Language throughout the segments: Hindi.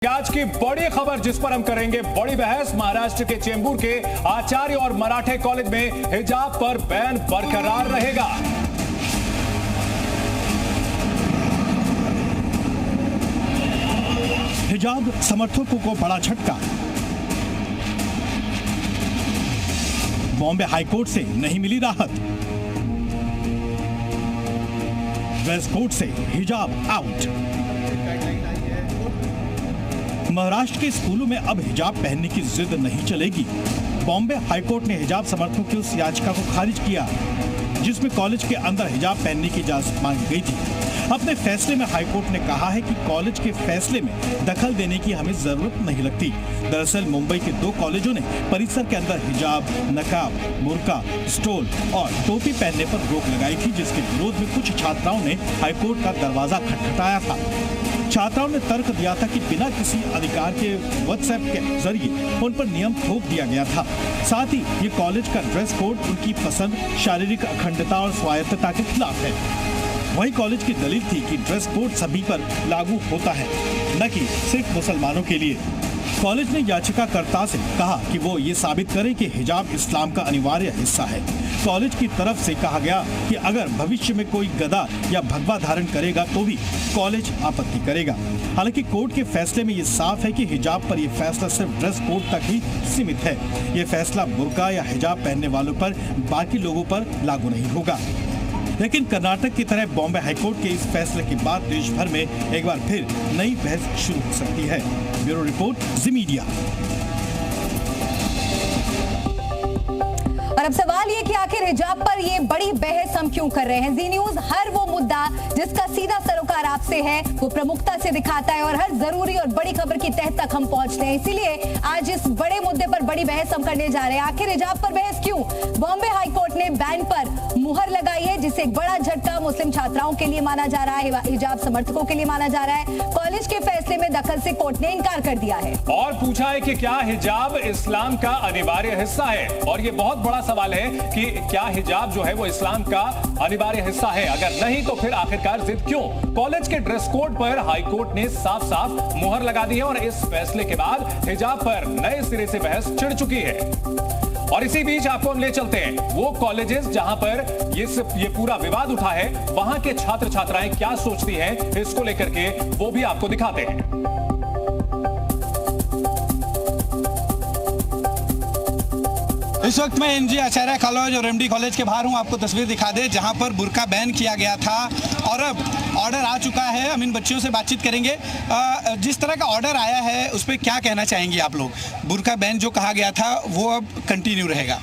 आज की बड़ी खबर जिस पर हम करेंगे बड़ी बहस। महाराष्ट्र के चेंबूर के आचार्य और मराठे कॉलेज में हिजाब पर बैन बरकरार रहेगा। हिजाब समर्थकों को बड़ा झटका। बॉम्बे हाईकोर्ट से नहीं मिली राहत। ड्रेस कोड से हिजाब आउट। महाराष्ट्र के स्कूलों में अब हिजाब पहनने की जिद नहीं चलेगी। बॉम्बे हाईकोर्ट ने हिजाब समर्थकों की उस याचिका को खारिज किया जिसमें कॉलेज के अंदर हिजाब पहनने की इजाजत मांगी गई थी। अपने फैसले में हाईकोर्ट ने कहा है कि कॉलेज के फैसले में दखल देने की हमें जरूरत नहीं लगती। दरअसल मुंबई के 2 कॉलेजों ने परिसर के अंदर हिजाब, नकाब, बुर्का, स्टोल और टोपी पहनने पर रोक लगाई थी, जिसके विरोध में कुछ छात्राओं ने हाईकोर्ट का दरवाजा खटखटाया था। छात्राओं ने तर्क दिया था कि बिना किसी अधिकार के व्हाट्सएप के जरिए उन पर नियम थोप दिया गया था। साथ ही ये कॉलेज का ड्रेस कोड उनकी पसंद, शारीरिक अखंडता और स्वायत्तता के खिलाफ है। वही कॉलेज की दलील थी कि ड्रेस कोड सभी पर लागू होता है, न कि सिर्फ मुसलमानों के लिए। कॉलेज ने याचिकाकर्ता से कहा कि वो ये साबित करे कि हिजाब इस्लाम का अनिवार्य हिस्सा है। कॉलेज की तरफ से कहा गया कि अगर भविष्य में कोई गदा या भगवा धारण करेगा तो भी कॉलेज आपत्ति करेगा। हालांकि कोर्ट के फैसले में ये साफ है कि हिजाब पर यह फैसला सिर्फ ड्रेस कोड तक ही सीमित है। ये फैसला बुर्का या हिजाब पहनने वालों पर बाकी लोगों पर लागू नहीं होगा। लेकिन कर्नाटक की तरह बॉम्बे हाईकोर्ट के इस फैसले के बाद देश भर में एक बार फिर नई बहस शुरू हो सकती है। ब्यूरो रिपोर्ट, जी मीडिया। और अब सवाल ये कि आखिर हिजाब पर ये बड़ी बहस हम क्यों कर रहे हैं। जी न्यूज हर वो मुद्दा जिसका सीधा सरोकार आपसे है वो प्रमुखता से दिखाता है और हर जरूरी और बड़ी खबर की तह तक हम पहुंचते हैं। इसीलिए आज इस बड़े मुद्दे पर बड़ी बहस हम करने जा रहे हैं। आखिर हिजाब पर बहस क्यों? बॉम्बे हाईकोर्ट ने बैन पर मुहर लगाई है, जिसे एक बड़ा झटका मुस्लिम छात्राओं के लिए माना जा रहा है, हिजाब समर्थकों के लिए माना जा रहा है। कॉलेज के फैसले में दखल से कोर्ट ने इनकार कर दिया है और पूछा है कि क्या हिजाब इस्लाम का अनिवार्य हिस्सा है। और ये बहुत बड़ा सवाल है कि क्या हिजाब जो है वो इस्लाम का अनिवार्य हिस्सा है। अगर नहीं तो फिर आखिरकार जिद क्यों? कॉलेज के ड्रेस कोड पर हाईकोर्ट ने साफ साफ मुहर लगा दी है और इस फैसले के बाद हिजाब पर नए सिरे से बहस छिड़ चुकी है। और इसी बीच आपको हम ले चलते हैं वो कॉलेजेस जहां पर ये पूरा विवाद उठा है, वहां के छात्र छात्राएं क्या सोचती हैं इसको लेकर के, वो भी आपको दिखाते हैं। इस वक्त मैं एनजी आचार्य कॉलेज और एमडी कॉलेज के बाहर हूं। आपको तस्वीर दिखा दे जहां पर बुर्का बैन किया गया था और अब ऑर्डर आ चुका है। हम इन बच्चियों से बातचीत करेंगे। जिस तरह का ऑर्डर आया है उस पर क्या कहना चाहेंगे आप लोग? बुर्का बैन जो कहा गया था वो अब कंटिन्यू रहेगा?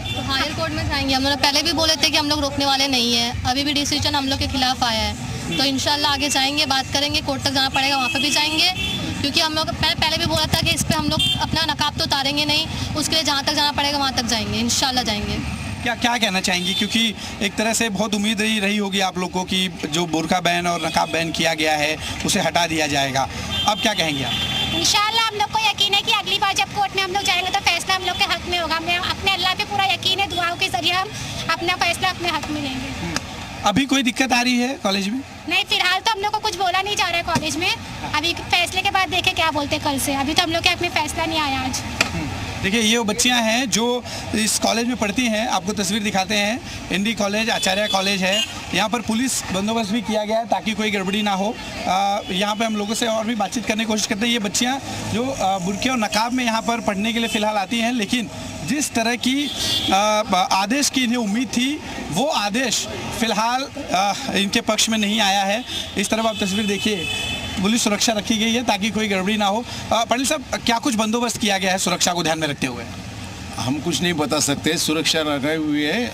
तो हायर कोर्ट में जाएंगे। हम लोग पहले भी बोले थे कि हम लोग रोकने वाले नहीं है। अभी भी डिसीजन हम लोग के खिलाफ आया है, तो इंशाल्लाह आगे जाएंगे, बात करेंगे। कोर्ट तक जाना पड़ेगा, वहाँ पे भी जाएंगे, क्योंकि हम लोग पहले भी बोला था कि इस पे हम लोग अपना नकाब तो उतारेंगे नहीं। उसके लिए जहाँ तक जाना पड़ेगा वहाँ तक जाएंगे, इंशाल्लाह जाएंगे। क्या कहना चाहेंगी? क्योंकि एक तरह से बहुत उम्मीद रही होगी आप लोग को कि जो बुर्का बैन और नकाब बैन किया गया है उसे हटा दिया जाएगा। अब क्या कहेंगे आप? इंशाल्लाह हम लोग को यकीन है कि अगली बार जब कोर्ट में हम लोग जाएंगे तो फैसला हम लोग के हक में होगा। हमें अपने अल्लाह पे पूरा यकीन है, दुआओं के जरिए हम अपना फैसला अपने हक में लेंगे। अभी कोई दिक्कत आ रही है कॉलेज में? नहीं, फिलहाल तो हम लोग को कुछ बोला नहीं जा रहा है कॉलेज में। अभी फैसले के बाद देखे क्या बोलते कल से। अभी तो हम लोग के हक में फैसला नहीं आया आज। देखिए ये वो बच्चियां हैं जो इस कॉलेज में पढ़ती हैं। आपको तस्वीर दिखाते हैं। एनडी कॉलेज, आचार्य कॉलेज है। यहाँ पर पुलिस बंदोबस्त भी किया गया है ताकि कोई गड़बड़ी ना हो। यहाँ पे हम लोगों से और भी बातचीत करने की कोशिश करते हैं। ये बच्चियाँ जो बुर्के और नकाब में यहाँ पर पढ़ने के लिए फ़िलहाल आती हैं, लेकिन जिस तरह की आदेश की इन्हें उम्मीद थी वो आदेश फ़िलहाल इनके पक्ष में नहीं आया है। इस तरफ आप तस्वीर देखिए, पुलिस सुरक्षा रखी गई है ताकि कोई गड़बड़ी ना हो। पटेल साहब, क्या कुछ बंदोबस्त किया गया है सुरक्षा को ध्यान में रखते हुए? हम कुछ नहीं बता सकते, सुरक्षा लगाई हुई है।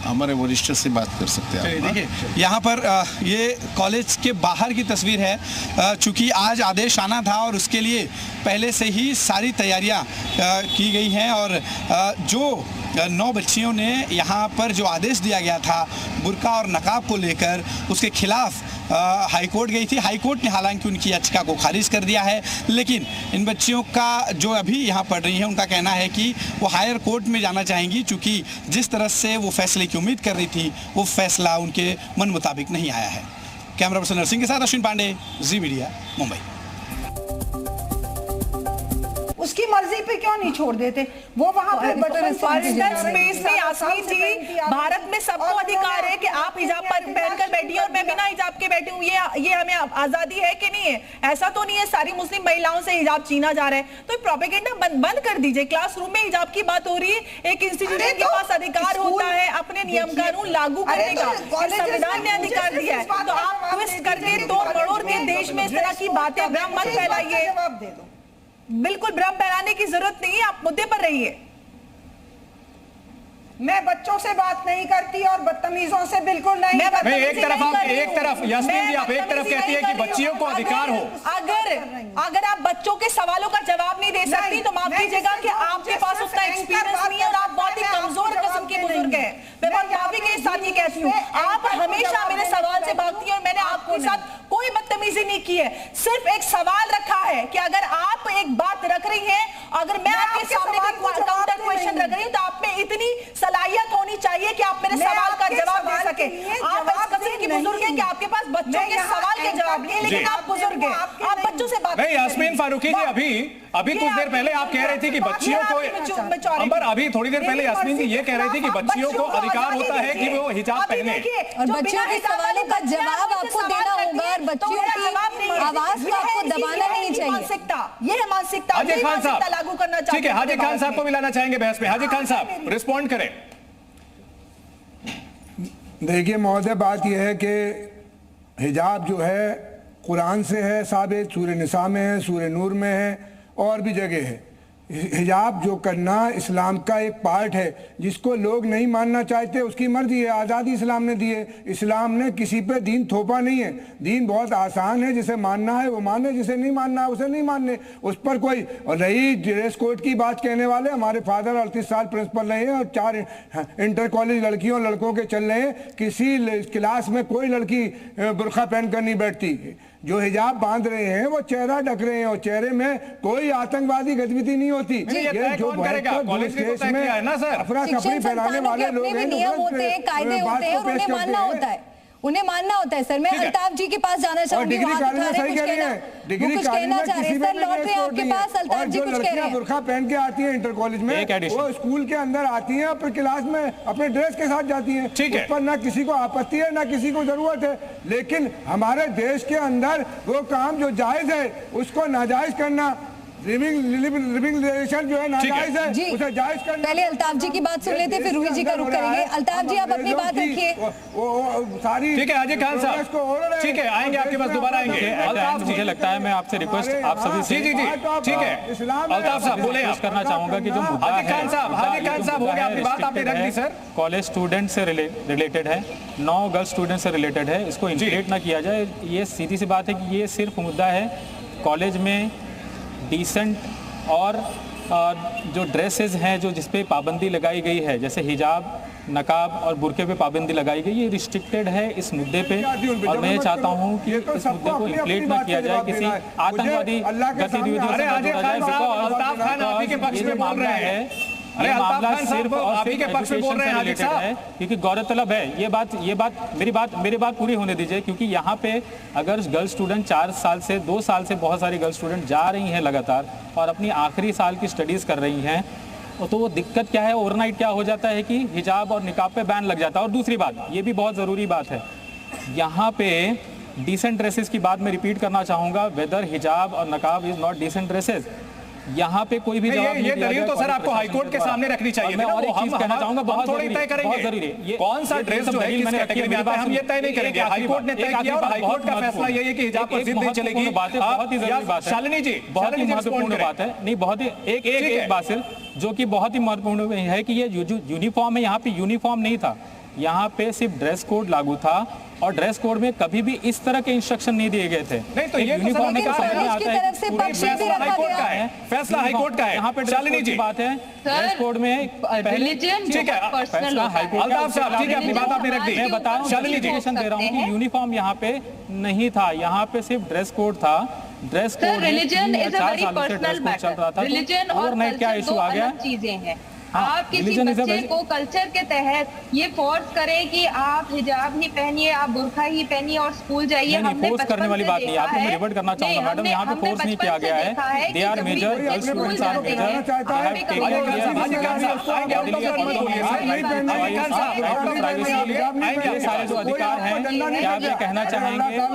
हमारे वरिष्ठ से बात कर सकते हैं। देखिए यहाँ पर ये कॉलेज के बाहर की तस्वीर है। चूँकि आज आदेश आना था और उसके लिए पहले से ही सारी तैयारियाँ की गई हैं और जो 9 बच्चियों ने यहाँ पर जो आदेश दिया गया था बुर्का और नकाब को लेकर, उसके खिलाफ हाईकोर्ट गई थी। हाईकोर्ट ने हालांकि उनकी याचिका को खारिज कर दिया है, लेकिन इन बच्चियों का जो अभी यहाँ पढ़ रही हैं उनका कहना है कि वो हायर कोर्ट में जाना चाहेंगी, क्योंकि जिस तरह से वो फैसले की उम्मीद कर रही थी वो फैसला उनके मन मुताबिक नहीं आया है। कैमरा पर्सन नरसिंह के साथ अश्विन पांडे, जी मीडिया, मुंबई। उसकी मर्जी पे क्यों नहीं छोड़ देते? वो वहाँ पे पर्सनल स्पेस में यास्मीन जी, भारत में सबको अधिकार है कि आप हिजाब पहनकर बैठिए और मैं बिना हिजाब के बैठी हूँ, ये हमें आजादी है कि नहीं है? ऐसा तो नहीं है सारी मुस्लिम महिलाओं से हिजाब छीना जा रहा है। तो प्रोपेगेंडा बंद कर दीजिए। क्लासरूम में हिजाब की बात हो रही है, एक इंस्टीट्यूशन के पास अधिकार होता है अपने नियम कानून लागू करने का, संविधान ने अधिकार दिया है। तो आप ट्विस्ट करके तोड़ मरोड़ के देश में इस तरह की बातें भ्रम मत फैलाइए। बिल्कुल भ्रम फैलाने की जरूरत नहीं है, आप मुद्दे पर रहिए। मैं बच्चों से बात नहीं करती और बदतमीजों से बिल्कुल नहीं। एक तरफ यास्मीन जी आप एक तरफ कहती है कि बच्चियों को अधिकार हो, अगर आप बच्चों के सवालों का जवाब नहीं दे सकती तो माफ कीजिएगा कि आपके पास उतना एक्सपीरियंस नहीं है और आप बहुत ही कमजोर किस्म के बुजुर्ग हैं। मैं बहुत माफी के साथ ये कहती हूँ, आप हमेशा मेरे सवाल से भागती हैं और मैंने आपके साथ कोई बदतमीजी नहीं की है। सिर्फ एक सवाल रखा है कि अगर आप एक बात रख रही हैं, अगर मैं आपके सामने काउंटर क्वेश्चन रख रही हूँ तो आप में इतनी सलाहियत होनी चाहिए कि आप मेरे सवाल का जवाब दे सके। आप इस कदर की बुजुर्ग हैं कि आपके पास बच्चों के सवाल के जवाब नहीं, लेकिन आप बुजुर्ग हैं, आप बच्चों से बात नहीं। यास्मीन फारूकी जी अभी कुछ देर पहले आप कह रही थी कि बच्चियों को, अंबर अभी थोड़ी देर पहले यास्मीन जी ये कह रही थी कि बच्चियों को अधिकार होता है कि वो हिजाब पहने, और बच्चियों के सवालों का जवाब आपको देना होगा और बच्चियों की आवाज को आपको दबाना नहीं चाहिए। ये मानसिकता हाजी खान साहब लागू करना चाहिए। ठीक है, हाजी खान साहब को भी लाना चाहेंगे बहस में। हाजी खान साहब रिस्पॉन्ड करें। देखिए महोदय, बात यह है कि हिजाब जो है कुरान से है साबित, सूरह निसा में है, सूरह नूर में है और भी जगह है। हिजाब जो करना इस्लाम का एक पार्ट है, जिसको लोग नहीं मानना चाहते उसकी मर्जी है, आज़ादी इस्लाम ने दी है। इस्लाम ने किसी पे दीन थोपा नहीं है। दीन बहुत आसान है, जिसे मानना है वो माने, जिसे नहीं मानना है उसे नहीं मानने, उस पर कोई। और रही ड्रेस कोड की बात कहने वाले, हमारे फादर 38 साल प्रिंसिपल रहे हैं और 4 इंटर कॉलेज लड़कियों लड़कों के चल रहे हैं। किसी क्लास में कोई लड़की बुर्का पहन कर नहीं बैठती। जो हिजाब बांध रहे हैं वो चेहरा ढक रहे हैं और चेहरे में कोई आतंकवादी गतिविधि नहीं होती। ये जो कॉलेज में अफरा तफरी फैलाने वाले लोग हैं, नियम होते हैं, कायदे होते हैं और उन्हें मानना होता है, उन्हें मानना होता है। सर मैं अल्ताफ जी के पास जाना चाहूंगी, डिग्री कॉलेज में सही कह रहे हैं, डिग्री कॉलेज में किसी में आपके पास अल्ताफ जी कुछ कह रहे हैं। बुर्का पहन के आती है इंटर कॉलेज में, वो स्कूल के अंदर आती है, फिर क्लास में अपने ड्रेस के साथ जाती है। उस पर ना किसी को आपत्ति है ना किसी को जरूरत है। लेकिन हमारे देश के अंदर वो काम जो जायज है उसको नाजायज करना, लिविंग रिलेशन जो है नाजायज है, उसे जायज करना। पहले अल्ताफ जी की बात सुन लेते फिर रूही जी का रुख करेंगे। अल्ताफ जी आप अपनी बात रखिए। सारी ठीक है हाजी खान साहब, ठीक है आएंगे आपके पास, दोबारा आएंगे। अल्ताफ मुझे लगता है मैं आपसे रिक्वेस्ट आप सभी से जी ठीक है अल्ताफ साहब बोले करना चाहूंगा कि जो हाजी खान साहब हो गया, आपकी बात आपने रख दी सर। कॉलेज स्टूडेंट से रिलेटेड है, 9 गर्ल्स स्टूडेंट से रिलेटेड है, इसको इंटीग्रेट ना किया जाए। ये सीधी सी बात है कि ये सिर्फ मुद्दा है कॉलेज में डिसेंट और जो ड्रेसेस हैं जो जिसपे पाबंदी लगाई गई है, जैसे हिजाब, नकाब और बुरके पे पाबंदी लगाई गई, ये रिस्ट्रिक्टेड है इस मुद्दे पे। और मैं चाहता हूँ कि इस मुद्दे को इन्फ्लेट ना किया जाए किसी आतंकवादी गतिविधियों से जोड़ा जाए। अल्ताफ खान आप ही के पक्ष में बोल रहे हैं, ये मामला सिर्फ और सिर्फ एजुकेशन से रिलेटेड है, क्योंकि गौरतलब है ये बात मेरी बात पूरी होने दीजिए। क्योंकि यहाँ पे अगर गर्ल स्टूडेंट 2 साल से बहुत सारी गर्ल स्टूडेंट जा रही हैं लगातार और अपनी आखिरी साल की स्टडीज़ कर रही हैं, तो वो दिक्कत क्या है, ओवरनाइट क्या हो जाता है कि हिजाब और निकाब पे बैन लग जाता है। और दूसरी बात, ये भी बहुत ज़रूरी बात है, यहाँ पे डिसेंट ड्रेसेस की बात मैं रिपीट करना चाहूँगा। वेदर हिजाब और नकाब इज़ नॉट डिसेंट ड्रेसेस, यहाँ पे कोई भी जवाब ये दलील तो सर आपको हाईकोर्ट के सामने रखनी चाहिए। मैं और एक चीज कहना चाहूंगा, बहुत जरूरी है कौन सा ड्रेस जो है किस कैटेगरी में आता है, हम ये तय नहीं करेंगे। हाईकोर्ट ने तय किया और हाईकोर्ट का फैसला ये है कि हिजाब पर जिद नहीं चलेगी। बहुत ही जरूरी बात है, शालिनी जी बहुत ही महत्वपूर्ण बात है। नहीं, बहुत ही एक बात सिर्फ जो कि बहुत ही महत्वपूर्ण है कि ये यूनिफॉर्म है, यहाँ पे यूनिफॉर्म नहीं था, यहाँ पे सिर्फ ड्रेस कोड लागू था और ड्रेस कोड में कभी भी इस तरह के इंस्ट्रक्शन नहीं दिए गए थे। नहीं तो ये यूनिफॉर्म में समझ में आता है फैसला हाईकोर्ट का है। यहाँ पे शालिनी जी बात है ड्रेस कोड में ठीक है फैसला हाईकोर्ट। अल्ताफ साहब ठीक है, अपनी बात आपने रख दी। मैं बता रहा हूँ, शालिनी जी दे रहा हूँ कि यूनिफॉर्म यहाँ पे नहीं था, यहाँ पे सिर्फ ड्रेस कोड था। ड्रेस कोड 4 सालों से ड्रेस कोड चल रहा था, ओवरनाइट क्या इशू आ गया। हाँ, आप किसी बच्चे को कल्चर के तहत ये फोर्स करें कि आप हिजाब ही पहनिए, आप बुर्का ही पहनिए और स्कूल जाइए। नहीं, फोर्स करने वाली बात नहीं है। आपको मैं रिवर्ट करना चाहूंगा मैडम, यहाँ पे फोर्स नहीं किया गया है। They are major, girls students are major. ये सारे जो अधिकार हैं, क्या आप ये कहना चाहेंगे क्या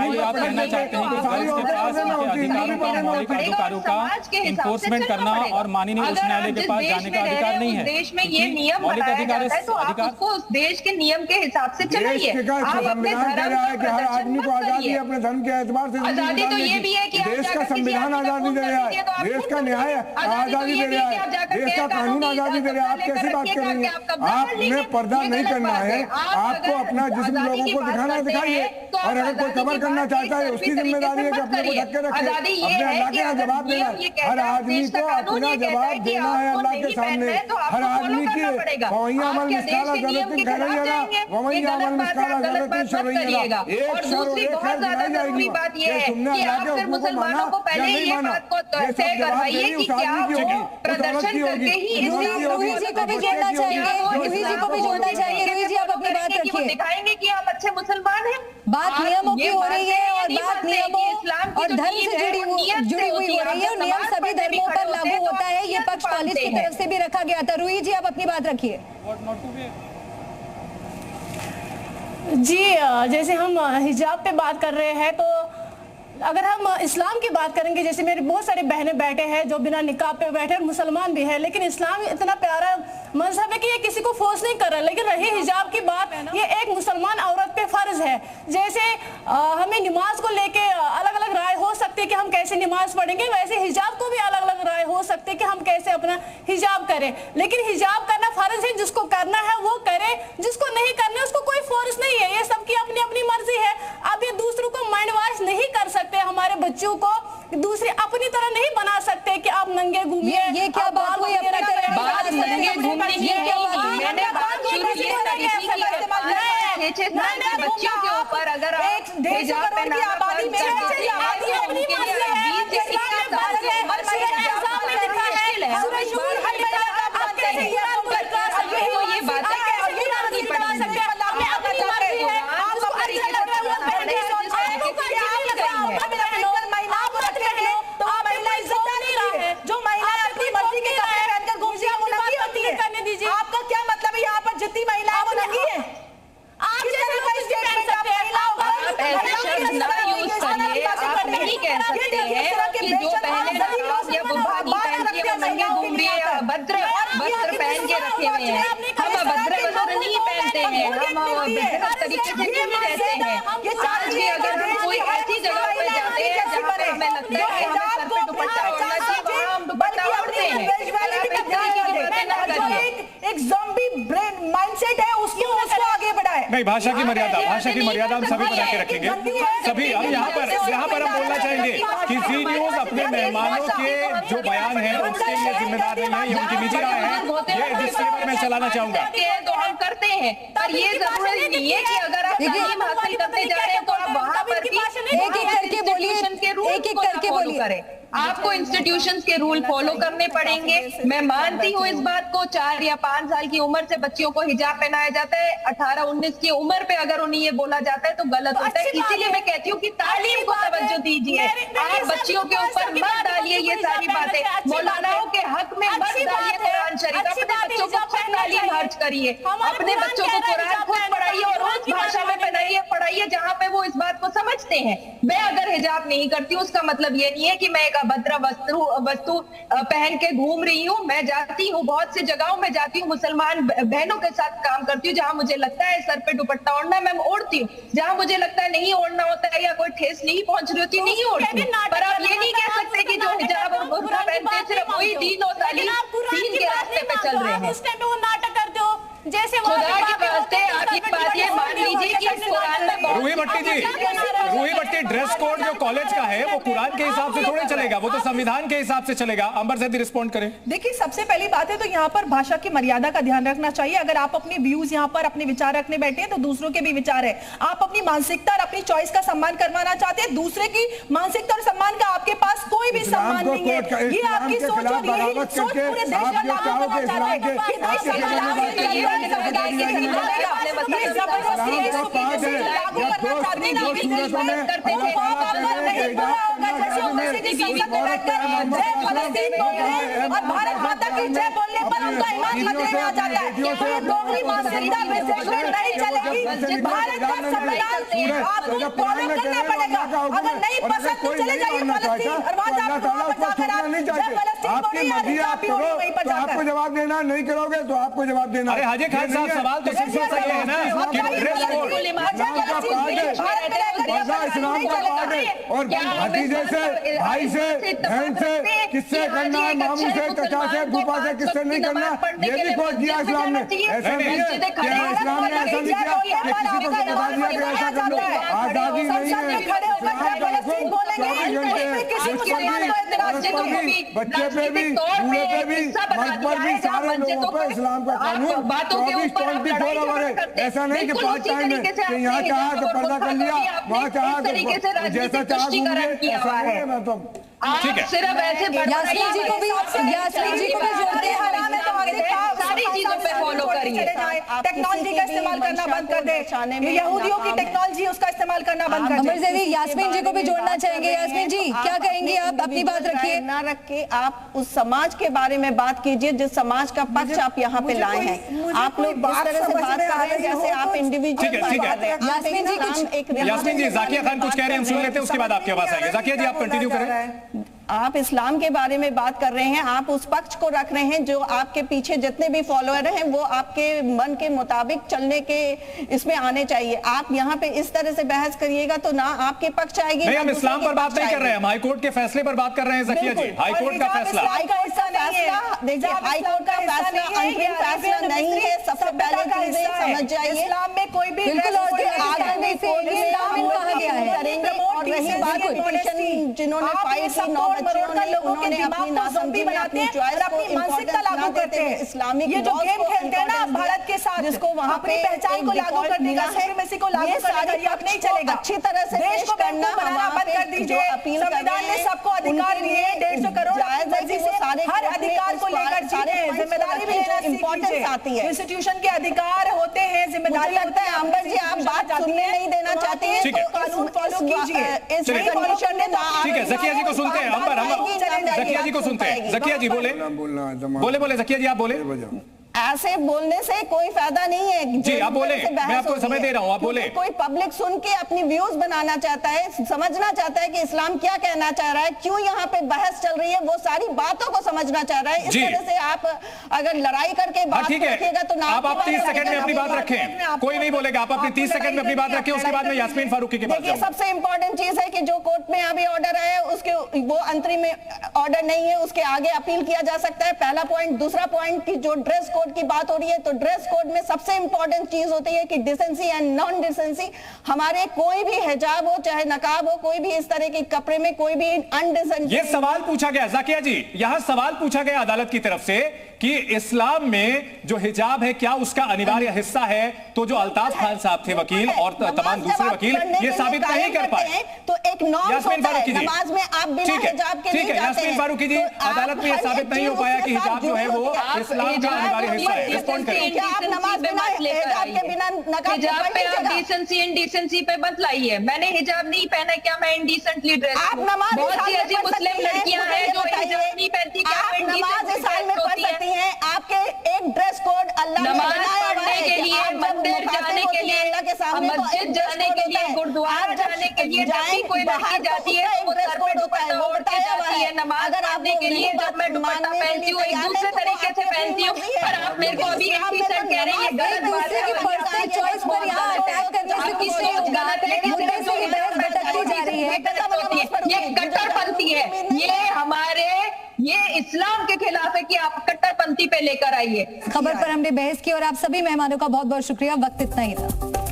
ये आप कहना चाहते हैं कि गर्ल्स के पास इनके अधिकारों का, मौलिक अधिकारों का इन्फोर्समेंट करना और माननीय उच्च न्यायालय के पास जाने का अधिकार नहीं है? देश में ये नियम बनाया जाता है तो आप उसको उस देश के नियम के हिसाब से चलाइए। आप अपने धर्म का हर आदमी को आजादी है अपने धर्म के एतबार से। आजादी तो ये भी है कि देश का संविधान आजादी दे रहा है, देश का न्याय आजादी दे रहा है, देश का कानून आजादी दे रहा है। आप कैसी बात कर रही हैं? आपने पर्दा नहीं करना है, आपको अपना जिस्म लोगों को दिखाना है, दिखाइए। और अगर कोई कवर करना चाहता है उसकी जिम्मेदारी है कि अपने को ढक के रखे, अपने अल्लाह के यहाँ जवाब देना है। हर आदमी को अपना जवाब देना है अल्लाह के सामने। हर आदमी की वही अमल मिसकाला ज़र्रतिन खैरिय्या वही अमल मिसकाला ज़र्रतिन शर्रिय्या। एक शर एक खैर गिनाई जाएगी कि तुमने अल्लाह के हुक्म को माना या नहीं माना। ये सब जवाब देगी उस आदमी की होगी, प्रदर्शन करके ही। रूही जी को भी जोड़ना चाहेंगे, रूही जी को भी जोड़ना चाहेंगे। रूही जी आप अपनी बात रखिए। दिखाएंगे कि हम अच्छे मुसलमान हैं। बात नियमों की हो रही है और बात नियमों और धर्म से जुड़ी हुई हो रही है। नियम सभी धर्मों पर लागू होता है, ये पक्ष कॉलेज की तरफ से भी रखा गया था। रूही जी आप अपनी बात रखिए। जी, जैसे हम हिजाब पे बात कर रहे हैं तो अगर हम इस्लाम की बात करेंगे, जैसे मेरे बहुत सारे बहनें बैठे हैं जो बिना निकाब पे बैठे हैं, मुसलमान भी है, लेकिन इस्लाम इतना प्यारा मजहब है कि ये किसी को फोर्स नहीं कर रहा। लेकिन रही हिजाब की बात, ये एक मुसलमान औरत पे फर्ज है। जैसे हमें नमाज को लेके अलग अलग राय हो सकती है कि हम कैसे नमाज पढ़ेंगे, वैसे हिजाब को भी अलग अलग राय हो सकती है कि हम कैसे अपना हिजाब करें। लेकिन हिजाब करना फर्ज है, जिसको करना है वो करे, जिसको नहीं करना है उसको कोई फोर्स नहीं है। ये सबकी अपनी अपनी मर्जी है। अब ये दूसरों को माइंड वॉश नहीं कर सकते, हमारे बच्चों को दूसरी अपनी तरह नहीं बना सकते कि आप नंगे घूमिए। ये क्या बात हुई? बात नंगे घूमने की है। मैंने बात शुरू की है 6 साल के बच्चों के ऊपर अगर आप हिजाब पहनाना आबादी में ये बातें कैसे पढ़ा सकते हैं? जो महिलाएं अपनी मर्जी के कपड़े पहनकर घूमती हैं वो नंगी होती है। करने दीजिए। आपका क्या मतलब है? यहाँ पर जितनी महिलाएं वो नंगी हैं। आप ऐसे शब्द ना यूज करिए। आप नहीं कह सकते हैं कि जो पहले नकाब या बुर्का पहन के वो नंगे घूम रही है या अभद्र वस्त्र पहन के रखे हुए हैं। हम अभद्र वस्त्र नहीं पहनते हैं, हम बेहतर तरीके से नहीं रहते हैं। आज भी अगर हम कोई ऐसी जगह पे जाते हैं जहाँ पे हमें लगता है कि हमें सर पे दुपट्टा ओढ़ना चाहिए, वहाँ हम दुपट्टा ओढ़ते हैं। एक ज़ॉम्बी ब्रेन माइंडसेट है, उसको आगे बढ़ाए। नहीं, भाषा की मर्यादा हम सभी बना के रखेंगे। सभी अब यहाँ पर हम बोलना चाहेंगे कि जी न्यूज अपने मेहमानों के जो बयान है उसके लिए जिम्मेदार नहीं है, ये उनकी निजी राय है। ये डिस्क्लेमर मैं चलाना चाहूंगा। तो हम करते हैं, पर ये जरूरी नहीं है कि अगर आप तालीम हासिल करते जा रहे हैं तो आप वहाँ पर भी एक एक करके बोलिए। आपको इंस्टीट्यूशंस के रूल फॉलो करने पड़ेंगे। मैं मानती हूँ इस बात को, 4 या 5 साल की उम्र से बच्चियों को हिजाब पहनाया जाता है। 18-19 की उम्र पे अगर उन्हें ये बोला जाता है तो गलत होता है। इसीलिए मैं कहती हूँ कि तालीम को तवज्जो दीजिए। आप बच्चियों के ऊपर मत डालिए ये सारी बातें, मौलानाओं के हक में मत डालिए कुरान शरीफ। अपने बच्चों को खुद तालीम खर्च करिए, अपने बच्चों को कुरान खुद पढ़ाइए और उस भाषा में पढ़ाइए जहाँ पे वो इस बात को समझते हैं। मैं अगर हिजाब नहीं करती हूँ उसका मतलब ये नहीं है कि मैं एक अभद्र वस्तु पहन के घूम रही हूँ। मैं जाती हूँ, बहुत सी जगहों में जाती हूँ, मुसलमान बहनों के साथ काम करती हूँ। जहाँ मुझे लगता है सर पे दुपट्टा ओढ़ना है मैं ओढ़ती हूँ, जहाँ मुझे लगता है नहीं ओढ़ना होता है या कोई ठेस नहीं पहुंच रही होती नहीं ओढ़ती। पर आप ये नहीं कह सकते कि जो हिजाब और बुर्का पहनते हैं सिर्फ वही दीन और तालीम दीन के रास्ते पे चल रहे हैं। उस टाइम पे वो नाटक करते हो जैसे खुदा के वास्ते आप ये बात ये मान लीजिए कि कुरान में रूही भट्टी ड्रेस कोड जो कॉलेज का है वो कुरान के हिसाब से थोड़े चलेगा, वो तो संविधान के हिसाब से चलेगा। अंबर ज़ैदी रिस्पॉन्ड करें। देखिए, सबसे पहली बात है तो यहाँ पर भाषा की मर्यादा का ध्यान रखना चाहिए। अगर आप अपने व्यूज यहाँ पर अपने विचार रखने बैठे हैं तो दूसरों के भी विचार है। आप अपनी मानसिकता और अपनी चॉइस का सम्मान करवाना चाहते हैं, दूसरे की मानसिकता और सम्मान का आपके पास कोई भी सम्मान इस्लाम को कोर्ट का ये आपकी सोच और यही सोच पूरे देश में लागू करना चाहते हैं कि देश में लागू करना चाहते हैं और भारत माता की जय बोलने पर उनका ईमान खतरे में आ जाता है। ये दोगली मानसिकता नहीं चलेगी। भारत का संविधान आपको फॉलो करना पड़ेगा। अगर नहीं पसंद तो चले जाइए फलस्तीन और वहां जाकर आपको जवाब देना, नहीं करोगे तो आपको जवाब देना। अरे हाजी खान साहब, सवाल तो सिर्फ ये है ना कि ड्रेस कोड इस्लाम का पार्ट है और भतीजे से, भाई से, बहन से किससे करना है, मामू से, चचा से, फूफा से किससे नहीं करना, ये भी कोड दिया इस्लाम ने। ऐसा नहीं है कि इस्लाम ने ऐसा नहीं किया कि किसी को बता दिया कि ऐसा कर लो। आजादी नहीं है, बच्चे पे भी, बूढ़े पे भी, मर्द पर भी, सारे लोगों पर इस्लाम का कानून 24/24 आवर है। ऐसा नहीं कि पार्ट टाइम है कि यहाँ चाहा तो पर्दा कर लिया, वहाँ चाहा तो जैसा चाहा घूमिए, ऐसा नहीं है। मैं तो ठीक है, सिर्फ ऐसे यास्मीन जी को भी जोड़ते हैं, सारी चीजों पे फॉलो करिए। टेक्नोलॉजी का इस्तेमाल करना बंद कर दे। यहूदियों की टेक्नोलॉजी उसका इस्तेमाल करना बंद कर दे। अमर ज़ैदी यास्मीन जी को भी जोड़ना चाहेंगे। यास्मीन जी क्या कहेंगे आप? अपनी बात रखिए। ना रख के आप उस समाज के बारे में बात कीजिए जिस समाज का पक्ष आप यहाँ पे लाए हैं। आप लोग इस तरह से बात कर रहे हैं जैसे आप इंडिविजुअल बात कर रहे हैं। यास्मीन जी, जाकिया खान कुछ कह रहे हैं, हम सुन लेते हैं, उसके बाद आपके पास आएंगे। जाकिया जी, आप कंटिन्यू करें। आप इस्लाम के बारे में बात कर रहे हैं, आप उस पक्ष को रख रहे हैं जो आपके पीछे जितने भी फॉलोअर हैं वो आपके मन के मुताबिक चलने के इसमें आने चाहिए। आप यहाँ पे इस तरह से बहस करिएगा तो ना आपके पक्ष आएगी। नहीं, हम इस्लाम पर बात नहीं कर रहे हैं, हम हाईकोर्ट के फैसले पर बात कर रहे हैं। जाकिया जी, हाईकोर्ट का फैसला, देखिए हाईकोर्ट का फैसला अंतिम फैसला नहीं है। सबसे पहले चीजें समझ जाइए, इस्लाम में कोई भी रही बात जिन्होंने फाइट की 9 बच्चों ने उन्होंने अपनी नासमझी में अपनी चॉइस को मानसिकता लागू करते हैं। इस्लामिक ये जो गेम खेलते हैं ना भारत के साथ, जिसको वहां पे पहचान को लागू करने का, सुप्रीमेसी को लागू करने का ये नहीं चलेगा। अच्छी तरह से देश को बनाना बंद कर दीजिए। संविधान ने सबको अधिकार दिए, 150 करोड़ मर्जी से हर अधिकार को लेकर जीते हैं। जिम्मेदारी भी लेना इंपॉर्टेंस आती है। इंस्टीट्यूशन के अधिकार होते हैं, जिम्मेदारी लगता है अंबर जी आप बात सुनने नहीं देना चाहते हैं तो कानून फॉलो कीजिए। ठीक है, जकिया जी को सुनते हैं। हम जकिया जी को सुनते हैं। जकिया जी बोले, जकिया जी आप बोले। ऐसे बोलने से कोई फायदा नहीं है जी, आप बोले, मैं आपको समय दे रहा हूँ, आप बोले। कोई पब्लिक सुन के अपनी व्यूज बनाना चाहता है, समझना चाहता है कि इस्लाम क्या कहना चाह रहा है, क्यों यहाँ पे बहस चल रही है, वो सारी बातों को समझना चाह रहा है। इस तरह से आप अगर लड़ाई करके बात रखिएगा तो आप 30 सेकंड में अपनी बात रखें, कोई नहीं बोलेगा। आप अपनी 30 सेकंड में अपनी बात रखें, उसके बाद में यास्मीन फारूकी के पास देखिए सबसे इंपॉर्टेंट चीज है कि जो कोर्ट में अभी ऑर्डर आया है उसके वो अंतरिम ऑर्डर नहीं है, उसके आगे अपील किया जा सकता है। पहला पॉइंट। दूसरा पॉइंट की जो ड्रेस कोड की बात हो रही है तो ड्रेस कोड में सबसे इंपॉर्टेंट चीज होती है कि डिसेंसी एंड नॉन डिसेंसी। हमारे कोई भी हिजाब हो चाहे नकाब हो, कोई भी इस तरह के कपड़े में कोई भी अनडिसेंसी। ये सवाल पूछा गया जाकिया जी, यहां सवाल पूछा गया अदालत की तरफ से कि इस्लाम में जो हिजाब है क्या उसका अनिवार्य हिस्सा है, तो जो अल्ताफ खान साहब थे वकील और तमाम दूसरे वकील ये साबित नहीं कर पाए। तो एक यास्मीन फारूकी जी, नमाज में आप बिना हिजाब के नहीं जाते हैं। यास्मीन फारूकी जी, अदालत में ये साबित नहीं हो पाया कि हिजाब जो है वो इस्लाम का अनिवार्य हिस्सा है। रिस्पॉन्ड करें। क्या आप नमाज बिना हिजाब के बिना नकाब के हिजाब पे आप डिसेंसी इंडिसेंसी पे बतलाइए। मैंने हिजाब नहीं पहना, क्या मैं इंडिसेंटली ड्रेस? आप नमाज बहुत सी ऐसी मुस्लिम लड़कियां हैं जो हिजाब नहीं पहनती, क्या आप नमाज साल में पढ़ सकती हैं। आपके एक ड्रेस कोड अल्लाह ने बनाया पढ़ने के लिए, मंदिर जाने के लिए, मस्जिद जाने के लिए, गुरुद्वारा जाने के लिए जब भी कोई लड़की जाती है वो सर पे दुपट्टा ओढ़ के जाती है। नमाज पढ़ने के लिए जब मैं दुपट्टा पहनती हूँ एक दूसरे तरीके से पहनती हूँ, और आप मेरे को अभी एक टी-शर्ट कह रहे हैं, ये गलत बात है। चॉइस पर यहाँ अटैक करने से आपकी सोच गलत है, ये कट्टरपंथी है। ये इस्लाम के खिलाफ है कि आप कट्टरपंथी पे लेकर आइए। खबर पर हमने बहस की और आप सभी मेहमानों का बहुत बहुत शुक्रिया। वक्त इतना ही था।